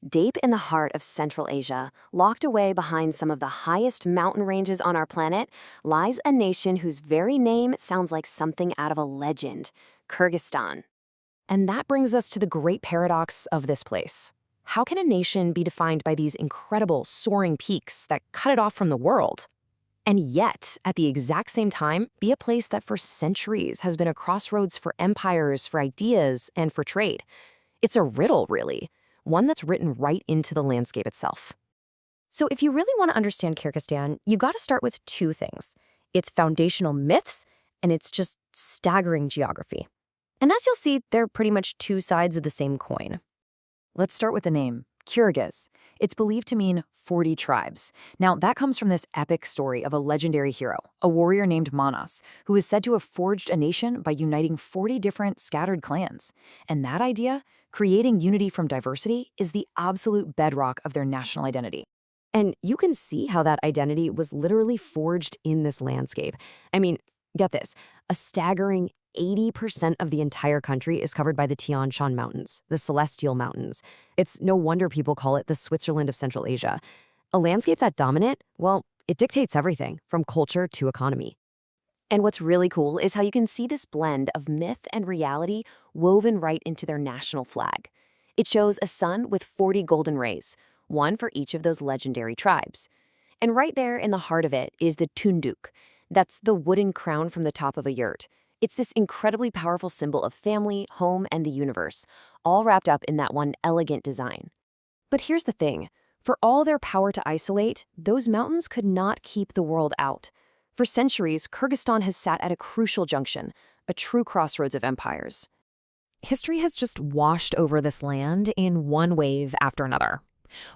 Deep in the heart of Central Asia, locked away behind some of the highest mountain ranges on our planet, lies a nation whose very name sounds like something out of a legend, Kyrgyzstan. And that brings us to the great paradox of this place. How can a nation be defined by these incredible, soaring peaks that cut it off from the world? And yet, at the exact same time, be a place that for centuries has been a crossroads for empires, for ideas, and for trade. It's a riddle, really, one that's written right into the landscape itself. So if you really want to understand Kyrgyzstan, you've got to start with two things: its foundational myths and its just staggering geography. And as you'll see, they're pretty much two sides of the same coin. Let's start with the name, Kyrgyz. It's believed to mean 40 tribes. Now, that comes from this epic story of a legendary hero, a warrior named Manas, who is said to have forged a nation by uniting 40 different scattered clans. And that idea, creating unity from diversity, is the absolute bedrock of their national identity. And you can see how that identity was literally forged in this landscape. I mean, get this, a staggering 80% of the entire country is covered by the Tian Shan Mountains, the Celestial Mountains. It's no wonder people call it the Switzerland of Central Asia. A landscape that dominant, well, it dictates everything, from culture to economy. And what's really cool is how you can see this blend of myth and reality woven right into their national flag. It shows a sun with 40 golden rays, one for each of those legendary tribes. And right there in the heart of it is the tunduk. That's the wooden crown from the top of a yurt. It's this incredibly powerful symbol of family, home, and the universe, all wrapped up in that one elegant design. But here's the thing. For all their power to isolate, those mountains could not keep the world out. For centuries, Kyrgyzstan has sat at a crucial junction, a true crossroads of empires. History has just washed over this land in one wave after another.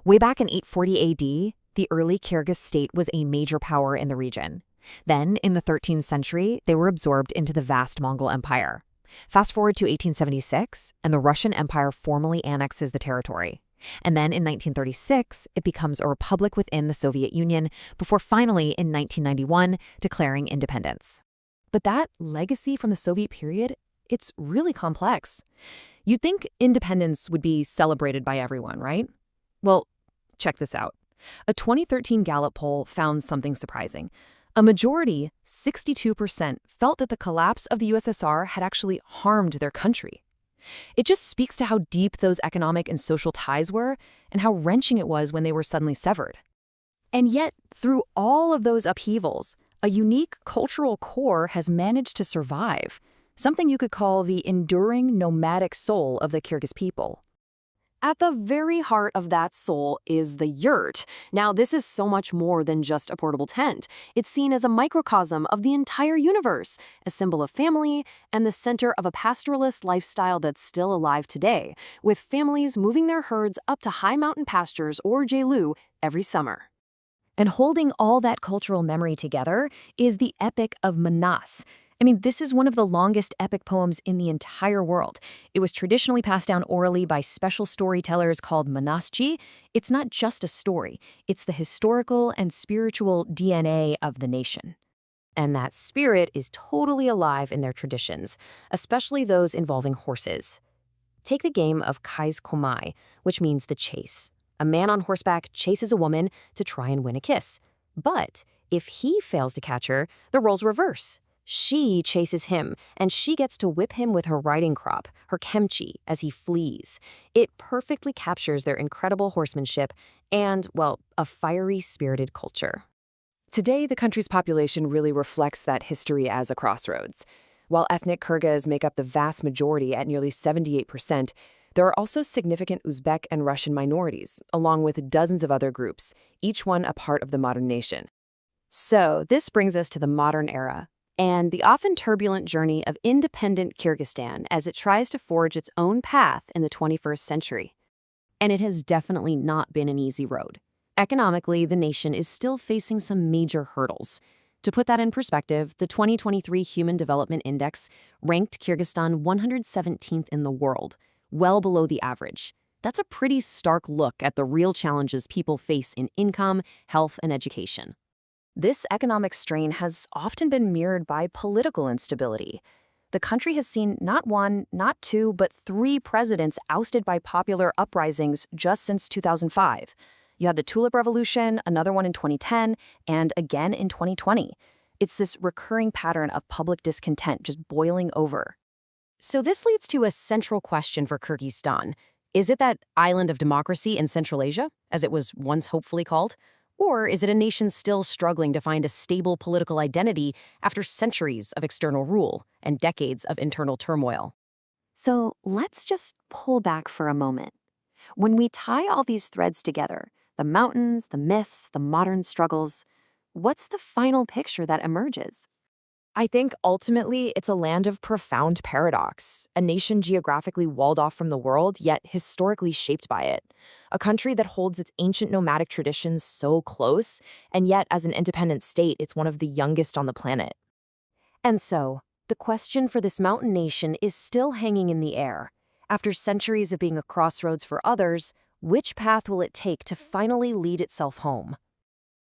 Way back in 840 AD, the early Kyrgyz state was a major power in the region. Then, in the 13th century, they were absorbed into the vast Mongol Empire. Fast forward to 1876, and the Russian Empire formally annexes the territory. And then in 1936, it becomes a republic within the Soviet Union, before finally, in 1991, declaring independence. But that legacy from the Soviet period, it's really complex. You'd think independence would be celebrated by everyone, right? Well, check this out. A 2013 Gallup poll found something surprising. A majority, 62%, felt that the collapse of the USSR had actually harmed their country. It just speaks to how deep those economic and social ties were and how wrenching it was when they were suddenly severed. And yet, through all of those upheavals, a unique cultural core has managed to survive, something you could call the enduring nomadic soul of the Kyrgyz people. At the very heart of that soul is the yurt. Now, this is so much more than just a portable tent. It's seen as a microcosm of the entire universe, a symbol of family, and the center of a pastoralist lifestyle that's still alive today, with families moving their herds up to high mountain pastures or Jelu every summer. And holding all that cultural memory together is the Epic of Manas. I mean, this is one of the longest epic poems in the entire world. It was traditionally passed down orally by special storytellers called Manasji. It's not just a story. It's the historical and spiritual DNA of the nation. And that spirit is totally alive in their traditions, especially those involving horses. Take the game of Kais Komai, which means the chase. A man on horseback chases a woman to try and win a kiss. But if he fails to catch her, the roles reverse. She chases him, and she gets to whip him with her riding crop, her kemchi, as he flees. It perfectly captures their incredible horsemanship and, well, a fiery, spirited culture. Today, the country's population really reflects that history as a crossroads. While ethnic Kyrgyz make up the vast majority at nearly 78%, there are also significant Uzbek and Russian minorities, along with dozens of other groups, each one a part of the modern nation. So, this brings us to the modern era, and the often turbulent journey of independent Kyrgyzstan as it tries to forge its own path in the 21st century. And it has definitely not been an easy road. Economically, the nation is still facing some major hurdles. To put that in perspective, the 2023 Human Development Index ranked Kyrgyzstan 117th in the world, well below the average. That's a pretty stark look at the real challenges people face in income, health, and education. This economic strain has often been mirrored by political instability. the country has seen not one, not two, but three presidents ousted by popular uprisings just since 2005. You had the Tulip Revolution, another one in 2010, and again in 2020. It's this recurring pattern of public discontent just boiling over. So this leads to a central question for Kyrgyzstan. Is it that island of democracy in Central Asia, as it was once hopefully called? Or is it a nation still struggling to find a stable political identity after centuries of external rule and decades of internal turmoil? So let's just pull back for a moment. When we tie all these threads together, the mountains, the myths, the modern struggles, what's the final picture that emerges? I think ultimately it's a land of profound paradox, a nation geographically walled off from the world, yet historically shaped by it. A country that holds its ancient nomadic traditions so close, and yet as an independent state, it's one of the youngest on the planet. And so, the question for this mountain nation is still hanging in the air. After centuries of being a crossroads for others, which path will it take to finally lead itself home?